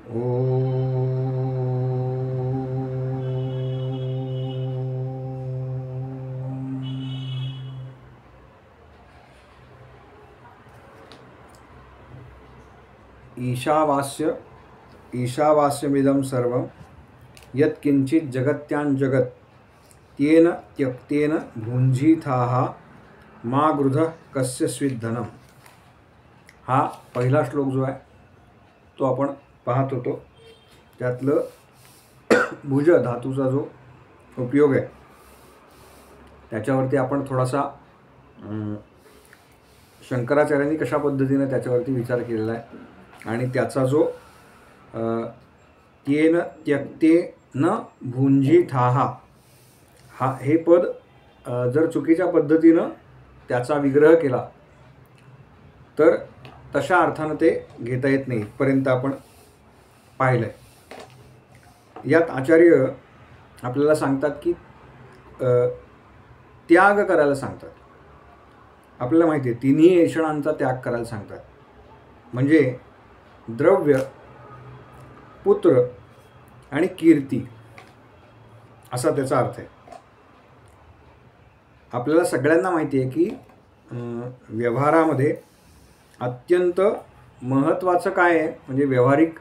ओ ईशावास्य ईशावास्यमिदं सर्वं यत्किंचित् जगत्यां जगत् तेन त्यक्तेन भुंजीथाः मा गृधः कस्य स्विद्धनम. हा पहिला श्लोक जो आहे तो आपण पाहत होतो. त्यातलं भुज धातूचा जो उपयोग आहे त्याच्यावरती आपण थोडासा शंकराचार्यांनी कशा पद्धतीने त्याच्यावरती विचार केलेला आहे आणि त्याचा जो तेन त्यक्तेन भुंजीथाः हा हे पद जर चुकीच्या पद्धतीनं त्याचा विग्रह केला तर तशा अर्थानं ते घेता येत नाही. इथपर्यंत आपण पाहिलं आहे. यात आचार्य आपल्याला सांगतात की त्याग करायला सांगतात. आपल्याला माहिती आहे तिन्ही ऐषणांचा त्याग करायला सांगतात. म्हणजे द्रव्य, पुत्र आणि कीर्ती असा त्याचा अर्थ आहे. आपल्याला सगळ्यांना माहिती आहे की व्यवहारामध्ये अत्यंत महत्त्वाचं काय आहे म्हणजे व्यावहारिक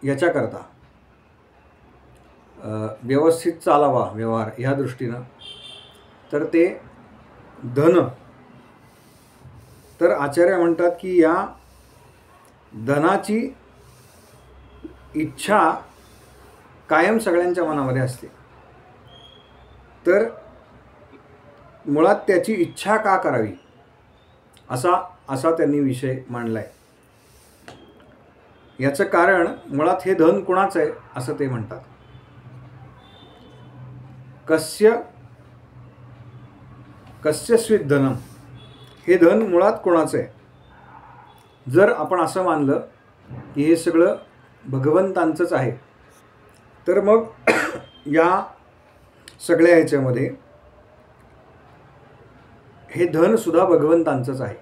याच्याकरता व्यवस्थित चालावा व्यवहार ह्या दृष्टीनं तर ते धन. तर आचार्य म्हणतात की या धनाची इच्छा कायम सगळ्यांच्या मनामध्ये असते. तर मुळात त्याची इच्छा का करावी असा त्यांनी विषय मांडला आहे. याचं कारण मुळात हे धन कुणाचं आहे असं ते म्हणतात. कस्य स्विद्धनम हे धन मुळात कोणाचं आहे. जर आपण असं मानलं की हे सगळं भगवंतांचंच आहे तर मग या सगळ्या ह्याच्यामध्ये हे धनसुद्धा भगवंतांचंच आहे.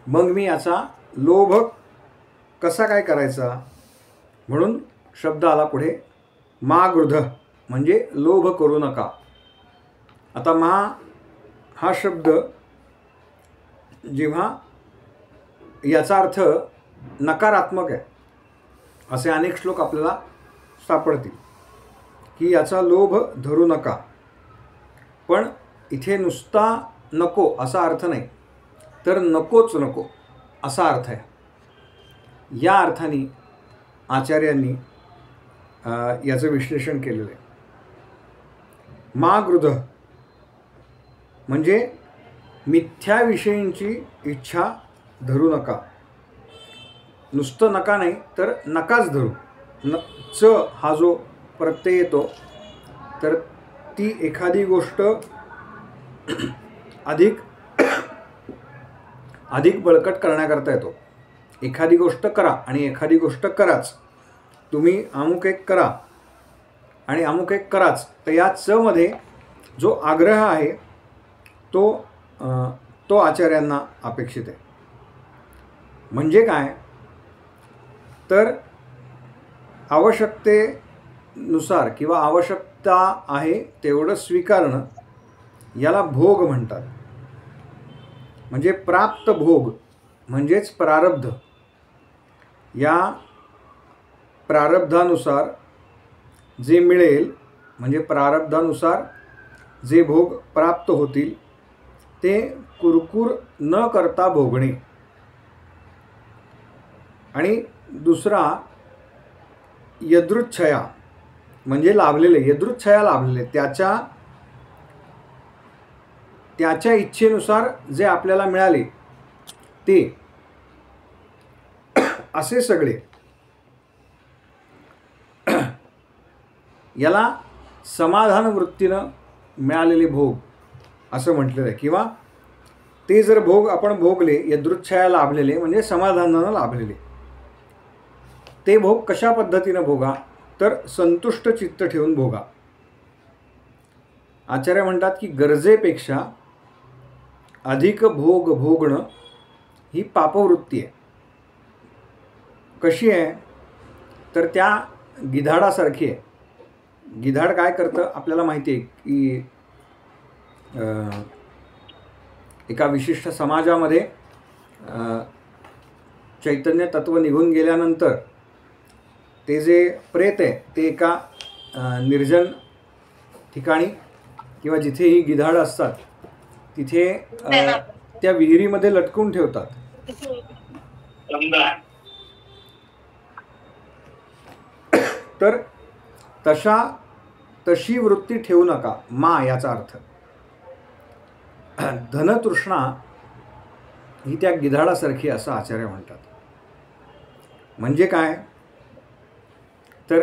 मग मी याचा लोभ कसा काय करायचा म्हणून शब्द आला पुढे मा गृध म्हणजे लोभ करू नका. आता मा हा शब्द जेव्हा याचा अर्थ नकारात्मक आहे असे अनेक श्लोक आपल्याला सापडतील की याचा लोभ धरू नका. पण इथे नुसता नको असा अर्थ नाही तर नकोच नको असा अर्थ आहे. या अर्थाने आचार्यांनी याचं विश्लेषण केलेलं आहे. मा गृध म्हणजे मिथ्याविषयींची इच्छा धरू नका. नुसतं नका नाही तर नकाच धरू. च हा जो प्रत्यय येतो तर ती एखादी गोष्ट अधिक बळकट करण्याकरता येतो. एखादी गोष्ट करा आणि एखादी गोष्ट कराच. तुम्ही अमुक एक करा आणि अमुक एक कराच. तर या च मध्ये जो आग्रह आहे तो आचार्यांना अपेक्षित आहे. म्हणजे काय तर आवश्यकतेनुसार किंवा आवश्यकता आहे तेवढं स्वीकारणं याला भोग म्हणतात. म्हणजे प्राप्त भोग म्हणजेच प्रारब्ध. या प्रारब्धानुसार जे मिळेल म्हणजे प्रारब्धानुसार जे भोग प्राप्त होतील ते कुरकुर न करता भोगणे. आणि दुसरा यदृच्छया म्हणजे लाभलेले. यदृच्छया लाभलेले त्याच्या इच्छेनुसार जे आपल्याला मिळाले ते असे सगळे याला समाधान वृत्तीनं मिळालेले भोग असं म्हटलेलं आहे. किंवा ते जर भोग आपण भोगले यदृच्छया लाभलेले म्हणजे समाधानानं लाभलेले. ते भोग कशा पद्धतीनं भोगा तर संतुष्ट चित्त ठेवून भोगा. आचार्य म्हणतात की गरजेपेक्षा अधिक भोग भोगणं ही पापवृत्ती आहे. कशी आहे तर त्या गिधाडासारखी आहे. गिधाड काय करतं आपल्याला माहिती आहे की एका विशिष्ट समाजामध्ये चैतन्य तत्व निघून गेल्यानंतर ते जे प्रेत आहे ते एका निर्जन ठिकाणी किंवा जिथे ही गिधाड असतात तिथे त्या विहिरीमध्ये लटकून ठेवतात. तर तशी वृत्ती ठेवू नका. मा याचा अर्थ धनतृष्णा ही त्या गिधाडासारखी असं आचार्य म्हणतात. म्हणजे काय तर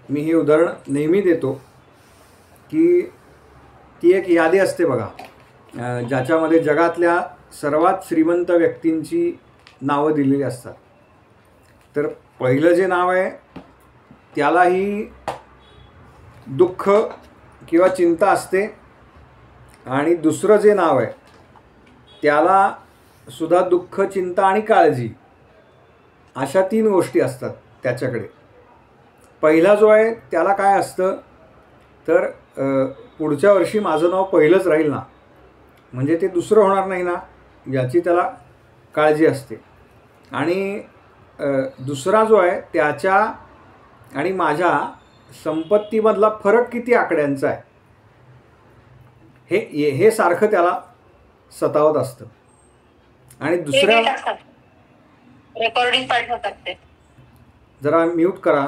मी हे उदाहरण नेहमी देतो की ती एक यादी असते बघा, ज्याच्यामध्ये जगातल्या सर्वात श्रीमंत व्यक्तींची नावं दिलेली असतात. तर पहिलं जे नाव आहे त्यालाही दुःख किंवा चिंता असते, आणि दुसरं जे नाव आहे त्याला सुद्धा दुःख, चिंता आणि काळजी अशा 3 गोष्टी असतात त्याच्याकडे. पहिला जो आहे त्याला काय असतं तर पुढच्या वर्षी माझं नाव पहिलंच राहील ना, म्हणजे ते दुसरं होणार नाही ना याची त्याला काळजी असते. आणि दुसरा जो आहे त्याच्या आणि माझ्या संपत्तीमधला फरक किती आकड्यांचा आहे हे सारखं त्याला सतावत असतं. आणि दुसऱ्या रेकॉर्डिंग पाठवतात ते जरा म्यूट करा.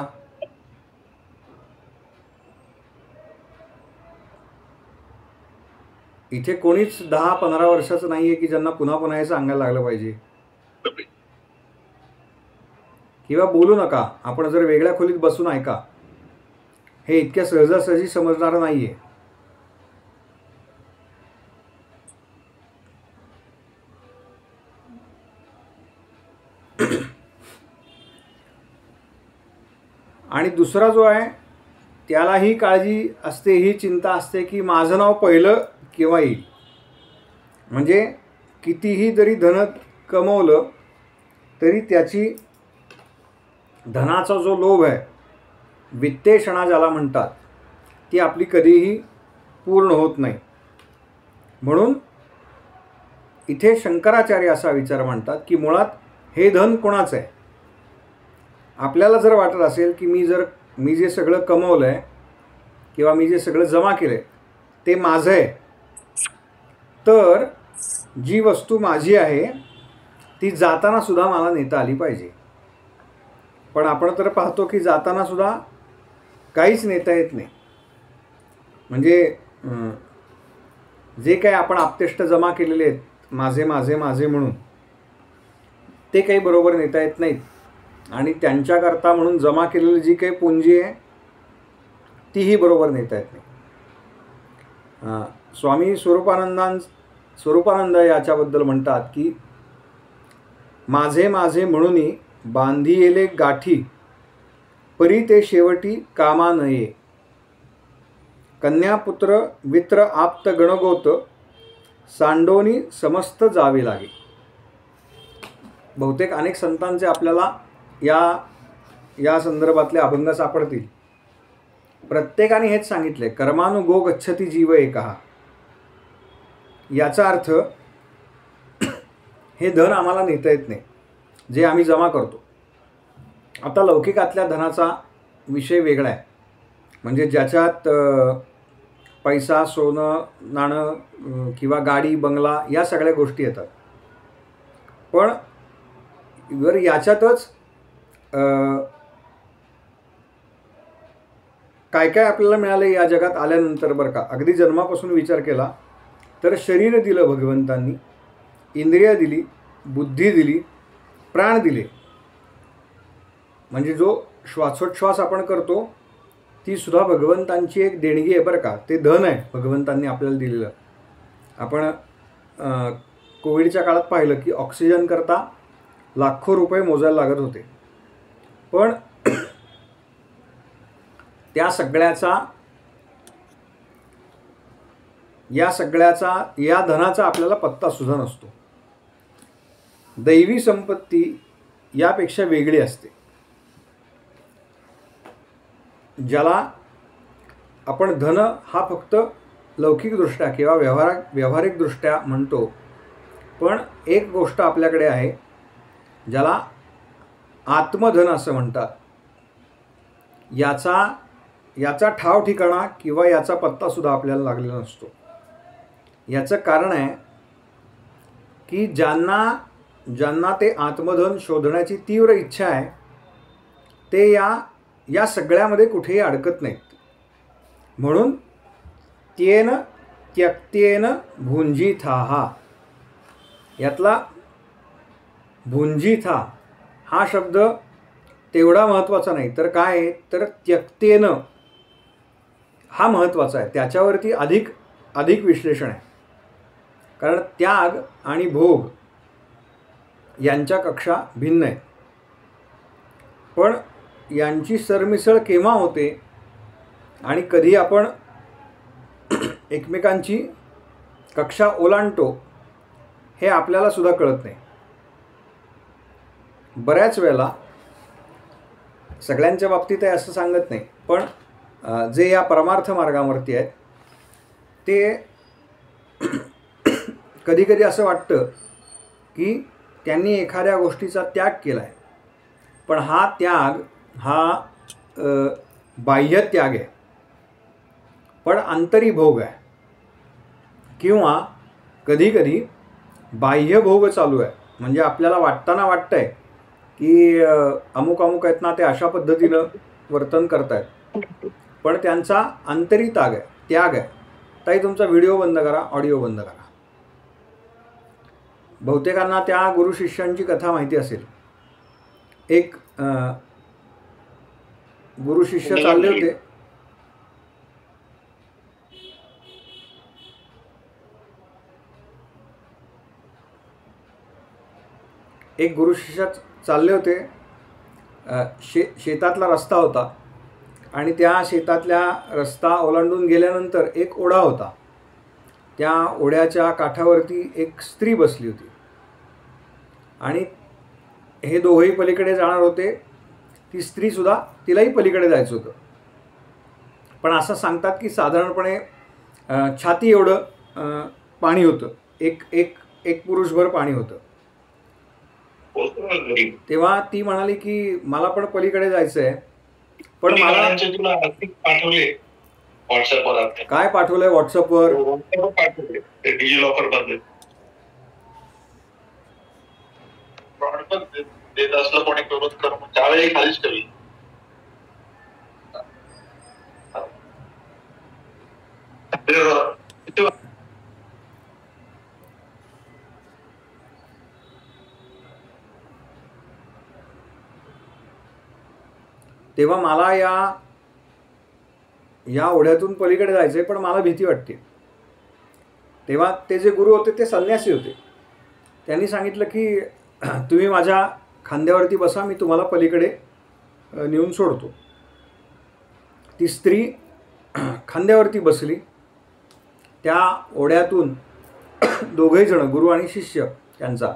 इथे कोणीच 10-15 वर्षाचं नाही आहे की ज्यांना पुन्हा पुन्हा हे सांगायला लागलं पाहिजे. किंवा बोलू नका, आपण जर वेगळ्या खोलीत बसून ऐका, हे इतक्या सहजासहजी समजणारं नाही आहे. आणि दुसरा जो आहे त्यालाही काळजी असते, ही चिंता असते की माझं नाव पहिलं केव्हा येईल. म्हणजे कितीही जरी धन कमवलं तरी त्याची धनाचा जो लोभ आहे, वित्तेषणा ज्याला म्हणतात, ती आपली कधीही पूर्ण होत नाही. म्हणून इथे शंकराचार्य असा विचार मांडतात की मुळात हे धन कोणाचं आहे. आपल्याला जर वाटत असेल की मी जे सगळं कमवलं आहे किंवा मी जे सगळं जमा केलं आहे ते माझं आहे, तर जी वस्तू माझी आहे ती जाताना सुद्धा मला नेता आली पाहिजे. पण आपण तर पाहतो की जाताना सुद्धा काहीच नेता येत नाही. म्हणजे जे काही आपण आपतेष्ट जमा केलेले आहेत माझे माझे माझे म्हणून, ते काही बरोबर नेता येत नाहीत. आणि त्यांच्याकरता म्हणून जमा केलेली जी काही पुंजी आहे तीही बरोबर नेता येत नाही. स्वामी स्वरूपानंद याच्याबद्दल म्हणतात की माझे माझे म्हणून बांधी येले गाठी, परी ते शेवटी कामा नये. कन्यापुत्र वित्र आप्त गणगोत, सांडोनी समस्त जावे लागे. बहुतेक अनेक संतांचे आपल्याला या संदर्भातले अभंग सापडतील. प्रत्येकाने हेच सांगितले, कर्मानुगो गच्छती जीव एकहा. याचा अर्थ हे धन आम्हाला नेता येत नाही जे आम्ही जमा करतो. आता लौकिकातल्या धनाचा विषय वेगळा आहे, म्हणजे ज्याच्यात पैसा, सोनं, नाणं किंवा गाडी, बंगला या सगळ्या गोष्टी येतात. पण जर याच्यातच काय काय आपल्याला मिळालं या जगात आल्यानंतर बरं का, अगदी जन्मापासून विचार केला तर शरीर दिलं भगवंतांनी, इंद्रिय दिली, बुद्धी दिली, प्राण दिले. म्हणजे जो श्वासोच्छ्वास आपण करतो ती सुद्धा भगवंतांची एक देणगी आहे बरं का. ते धन आहे भगवंतांनी आपल्याला दिलेलं. आपण कोविडच्या काळात पाहिलं की ऑक्सिजन करता लाखो रुपये मोजायला लागत होते. पण त्या सगळ्याचा या धनाचा आपल्याला पत्ता सुद्धा नसतो. दैवी संपत्ती यापेक्षा वेगळी असते. ज्याला आपण धन हा फक्त लौकिकदृष्ट्या किंवा व्यावहारिकदृष्ट्या म्हणतो, पण एक गोष्ट आपल्याकडे आहे ज्याला आत्मधन असं म्हणतात. याचा ठाव ठिकाणा किंवा याचा पत्तासुद्धा आपल्याला लागलेला नसतो. याचं कारण आहे की ज्यांना ते आत्मधन शोधण्याची तीव्र इच्छा आहे ते या सगळ्यामध्ये कुठेही अडकत नाहीत. म्हणून त्येन त्यक्तेन भुंजिथाः, यातला भुंजिथा हा शब्द तेवढा महत्त्वाचा नाही, तर काय आहे तर त्यक्तेन हा महत्त्वाचा आहे. त्याच्यावरती अधिक विश्लेषण आहे. कारण त्याग आणि भोग यांच्या कक्षा भिन्न आहेत. पण यांची सरमिसळ केव्हा होते आणि कधी आपण एकमेकांची कक्षा ओलांडतो हे आपल्याला सुद्धा कळत नाही. बऱ्याच वेळेला, सगळ्यांच्या बाबतीत आहे असं सांगत नाही, पण जे या परमार्थ मार्गावरती आहेत ते कधीकधी असं वाटतं की त्यांनी एखाद्या गोष्टीचा त्याग केला आहे, पण हा त्याग हा बाह्य त्याग आहे, पण आंतरी भोग आहे. किंवा कधीकधी बाह्य भोग चालू आहे, म्हणजे आपल्याला वाटतंय की अमुक आहेत ना, ते अशा पद्धतीनं वर्तन करत आहेत, पण त्यांचा आंतरी त्याग आहे. ताई तुमचा व्हिडिओ बंद करा, ऑडिओ बंद करा. बहुतेकांना त्या गुरु शिष्यांची कथा माहिती असेल. एक गुरु शिष्य चालले होते. एक गुरु शिष्य चालले होते. शेतातला रस्ता होता आणि त्या शेतातल्या रस्ता ओलांडून गेल्यानंतर एक ओढा होता. त्या ओढ्याच्या काठावरती एक स्त्री बसली होती आणि हे दोघेही पलीकडे जाणार होते. ती स्त्रीसुद्धा, तिलाही पलीकडे जायचं होतं. पण असं सांगतात की साधारणपणे छाती एवढं पाणी होतं, एक पुरुषभर पाणी होतं. तेव्हा ती म्हणाली की मला पण पलीकडे जायचं आहे, पण मला काय पाठवलंय व्हॉट्सअपवर? डिजिलॉकर बद्दल देत असलं कोणी करून कर, त्यावेळी खालीच कवी. तेव्हा मला या ओढ्यातून पलीकडे जायचं आहे, पण मला भीती वाटते. तेव्हा ते जे गुरु होते ते संन्यासी होते. त्यांनी सांगितलं की तुम्ही माझ्या खांद्यावरती बसा, मी तुम्हाला पलीकडे नेऊन सोडतो. ती स्त्री खांद्यावरती बसली. त्या ओढ्यातून दोघेही जण, गुरु आणि शिष्य त्यांचा,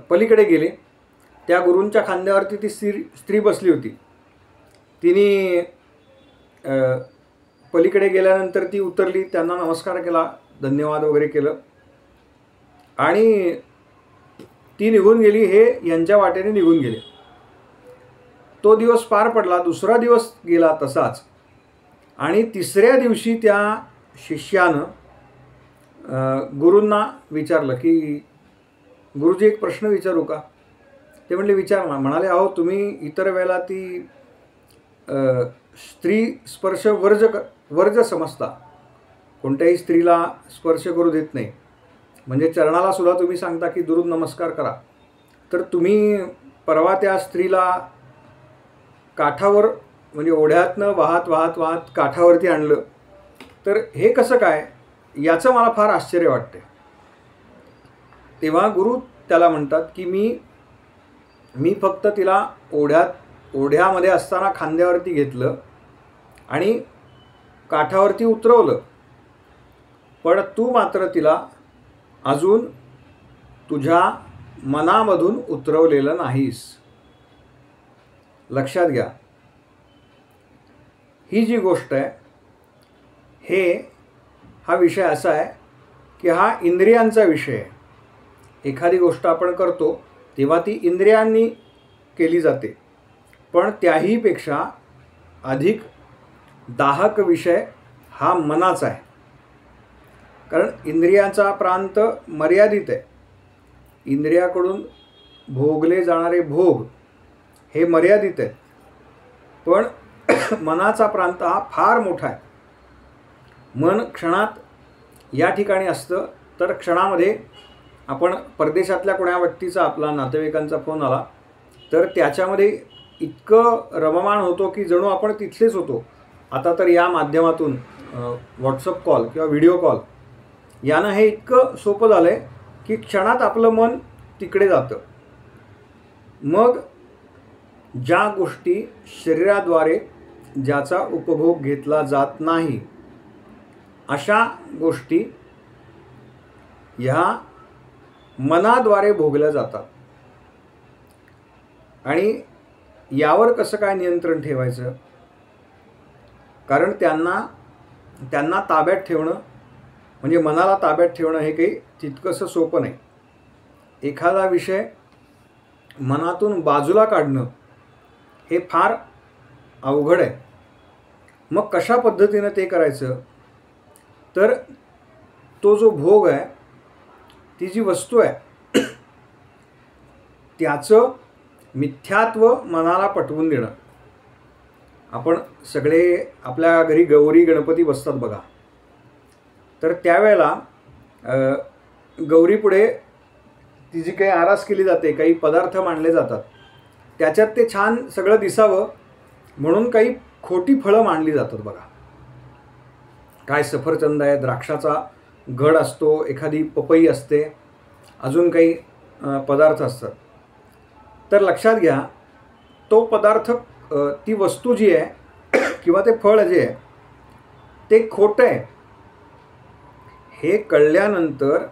पलीकडे गेले. त्या गुरूंच्या खांद्यावरती ती स्त्री बसली होती. तिने पलीकडे गेल्यानंतर ती उतरली, त्यांना नमस्कार केला, धन्यवाद वगैरे केलं आणि ती निघून गेली. हे यांच्या वाटेने निघून गेले. तो दिवस पार पडला. दुसरा दिवस गेला तसाच. आणि तिसऱ्या दिवशी त्या शिष्यानं गुरूंना विचारलं की गुरुजी एक प्रश्न विचारू का? ते म्हणले विचार. म्हणाले अहो तुम्ही इतर वेळेला ती स्त्री स्पर्श वर्ज समजता, कोणत्याही स्त्रीला स्पर्श करू देत नाही, म्हणजे चरणाला सुद्धा तुम्ही सांगता की दुरून नमस्कार करा. तर तुम्ही परवा त्या स्त्रीला काठावर, म्हणजे ओढ्यातनं वाहत काठावरती आणलं, तर हे कसं काय, याचं मला फार आश्चर्य वाटते. तेव्हा गुरु त्याला म्हणतात की मी फक्त तिला ओढ्यामध्ये असताना खांद्यावरती घेतलं आणि काठावरती उतरवलं, पण तू मात्र तिला अजून तुझ्या मनामधून उतरवलेलं नाहीस. लक्षात घ्या, ही जी गोष्ट आहे हा विषय असा आहे की हा इंद्रियांचा विषय आहे. एखादी गोष्ट आपण करतो तेव्हा ती इंद्रियांनी केली जाते, पण त्याहीपेक्षा अधिक दाहक विषय हा मनाचा आहे. कारण इंद्रियाचा प्रांत मर्यादित आहे. इंद्रियाकडून भोगले जाणारे भोग हे मर्यादित आहेत, पण मनाचा प्रांत हा फार मोठा आहे. मन क्षणात या ठिकाणी असतं, तर क्षणामध्ये आपण परदेशातल्या कोणा व्यक्तीचा, आपला नातेवाईकांचा फोन आला तर त्याच्यामध्ये इतकं रममाण होतो की जणू आपण तिथलेच होतो. आता तर या माध्यमातून व्हॉट्सअप कॉल किंवा व्हिडिओ कॉल यानं हे इतकं सोपं झालं आहे की क्षणात आपलं मन तिकडे जातं. मग ज्या गोष्टी शरीराद्वारे ज्याचा उपभोग घेतला जात नाही अशा गोष्टी ह्या मनाद्वारे भोगल्या जातात. आणि यावर कसं काय नियंत्रण ठेवायचं? कारण त्यांना ताब्यात ठेवणं म्हणजे मनाला ताब्यात ठेवणं हे काही तितकंसं सोपं नाही. एखादा विषय मनातून बाजूला काढणं हे फार अवघड आहे. मग कशा पद्धतीनं ते करायचं? तर तो जो भोग आहे, ती जी वस्तू आहे त्याचं मिथ्यात्व मनाला पटवून देणं. आपण सगळे आपल्या घरी गौरी गणपती बसतात बघा, तर त्यावेळेला गौरीपुढे ती जी काही आरास केली जाते, काही पदार्थ मांडले जातात, त्याच्यात ते छान सगळं दिसावं म्हणून काही खोटी फळं मांडली जातात बघा. काय सफरचंद आहे, द्राक्षाचा घड असतो, एखादी पपई असते, अजून काही पदार्थ असतात. तर लक्षात घ्या, तो पदार्थ, ती वस्तू जी आहे किंवा ते फळ जे आहे ते खोटं आहे हे कळल्यानंतर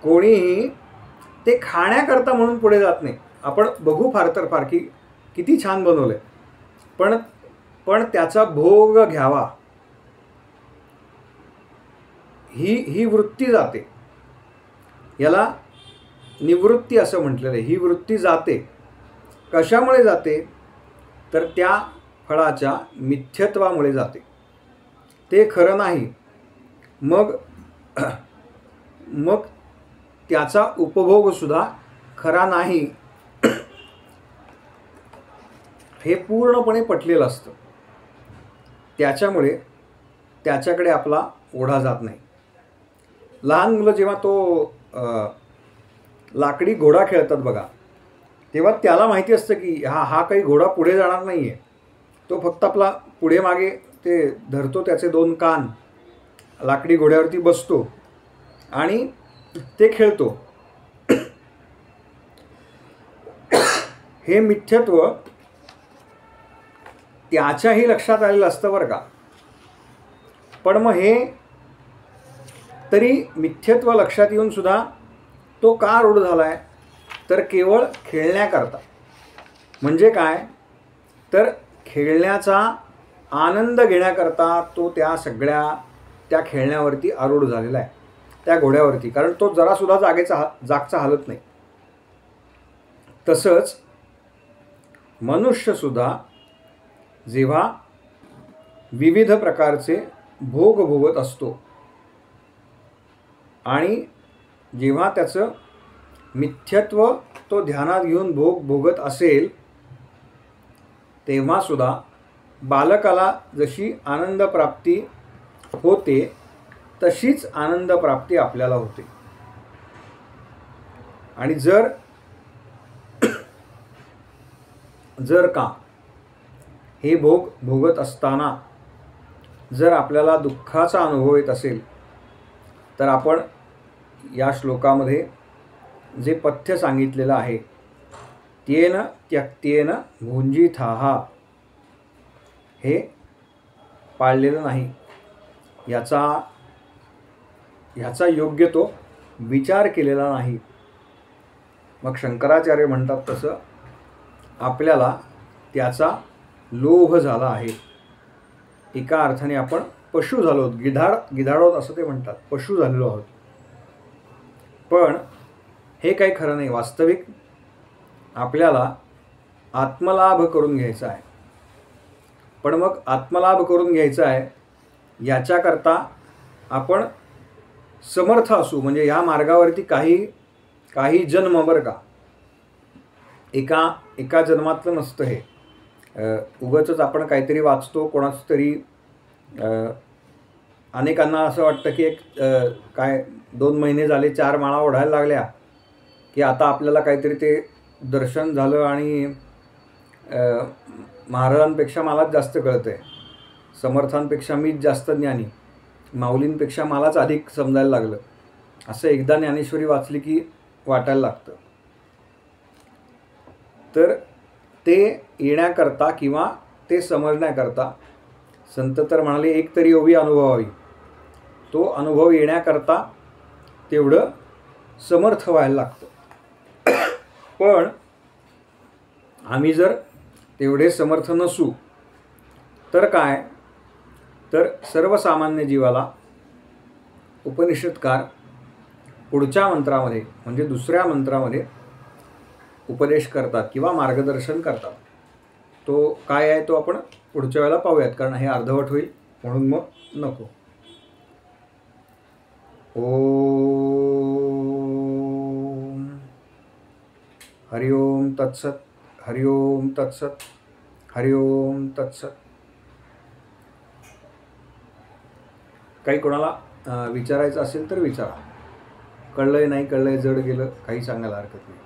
कोणीही ते खाण्याकरता म्हणून पुढे जात नाही. आपण बघू फार तर फार की किती छान बनवलंय, पण त्याचा भोग घ्यावा ही वृत्ती जाते. याला निवृत्ती असं म्हटलेलं आहे. ही वृत्ती जाते. कशामुळे जाते? तर त्या फळाच्या मिथ्यत्वामुळे जाते. ते खरं नाही. मग त्याचा उपभोगसुद्धा खरा नाही हे पूर्णपणे पटलेलं असतं. त्याच्यामुळे त्याच्याकडे आपला ओढा जात नाही. लहान मुलं जेव्हा तो लाकडी घोडा खेळतात बघा, तेव्हा त्याला माहिती असतं की हा काही घोडा पुढे जाणार नाही आहे. तो फक्त आपला पुढे मागे ते धरतो, त्याचे 2 कान, लाकडी घोड्यावरती बसतो आणि ते खेळतो. हे मिथ्यत्व त्याच्याही लक्षात आलेलं असतं बरं का. पण मग हे तरी मिथ्यत्व लक्षात येऊन सुद्धा तो का रूढ झाला आहे? तर केवळ खेळण्याकरता. म्हणजे काय? तर खेळण्याचा आनंद घेण्याकरता तो त्या खेळण्यावरती आरूढ झालेला आहे, त्या घोड्यावरती. कारण तो जरासुद्धा जागचा हालत नाही. तसंच मनुष्यसुद्धा जेव्हा विविध प्रकारचे भोग भोगत असतो आणि जेव्हा त्याचं मिथ्यत्व तो ध्यानात घेऊन भोगत असेल, तेव्हासुद्धा बालकाला जशी आनंदप्राप्ती होते तशीच आनंदप्राप्ती आपल्याला होते. आणि जर का हे भोग भोगत असताना जर आपल्याला दुःखाचा अनुभव येत असेल, तर आपण या श्लोकामध्ये जे पथ्य सांगितलेलं आहे, त्येन त्यक्त्येन भुञ्जीथाः, हे पाळलेलं नाही. याचा योग्य तो विचार केलेला नाही. मग शंकराचार्य म्हणतात तसं आपल्याला त्याचा लोभ झाला आहे. एका अर्थाने आपण पशु झालो आहोत, गिधाडोत असं ते म्हणतात, पशु झालेलो आहोत. पण हे काही खरं नाही. वास्तविक आपल्याला आत्मलाभ करून घ्यायचा आहे. पण मग आत्मलाभ करून घ्यायचा आहे याच्याकरता आपण समर्थ असू. म्हणजे ह्या मार्गावरती काही जन्म, बरं का, एका जन्मातलं नसतं हे. उगाचच आपण काहीतरी वाचतो कोणाचं तरी, अनेकांना असं वाटतं की काय 2 महिने झाले 4 माळा ओढायला लागल्या की आता आपल्याला काहीतरी ते दर्शन झालं आणि महाराजांपेक्षा मलाच जास्त कळतं आहे, समर्थांपेक्षा मीच जास्त ज्ञानी, माऊलींपेक्षा मलाच अधिक समजायला लागलं, असं एकदा ज्ञानेश्वरी वाचली की वाटायला लागतं. तर ते येण्याकरता किंवा ते समजण्याकरता संत तर म्हणाले एक तरी ओवी अनुभवावी. तो अनुभव येण्याकरता तेवढं समर्थ व्हायला लागतं. पण आम्ही जर तेवढे समर्थ नसू तर काय, तर सर्वसामान्य जीवाला उपनिषदकार पुढच्या मंत्रामध्ये म्हणजे दुसऱ्या मंत्रामध्ये उपदेश करतात किंवा मार्गदर्शन करतात. तो काय आहे तो आपण पुढच्या वेळेला पाहूयात, कारण हे अर्धवट होईल, म्हणून मग नको. ओम हरिओम तत्सत, हरिओम तत्सत, हरिओम तत्सत. काही कोणाला विचारायचं असेल तर विचारा. कळलंय नाही कळलंय, जड गेलं, काही सांगायला हरकत नाही.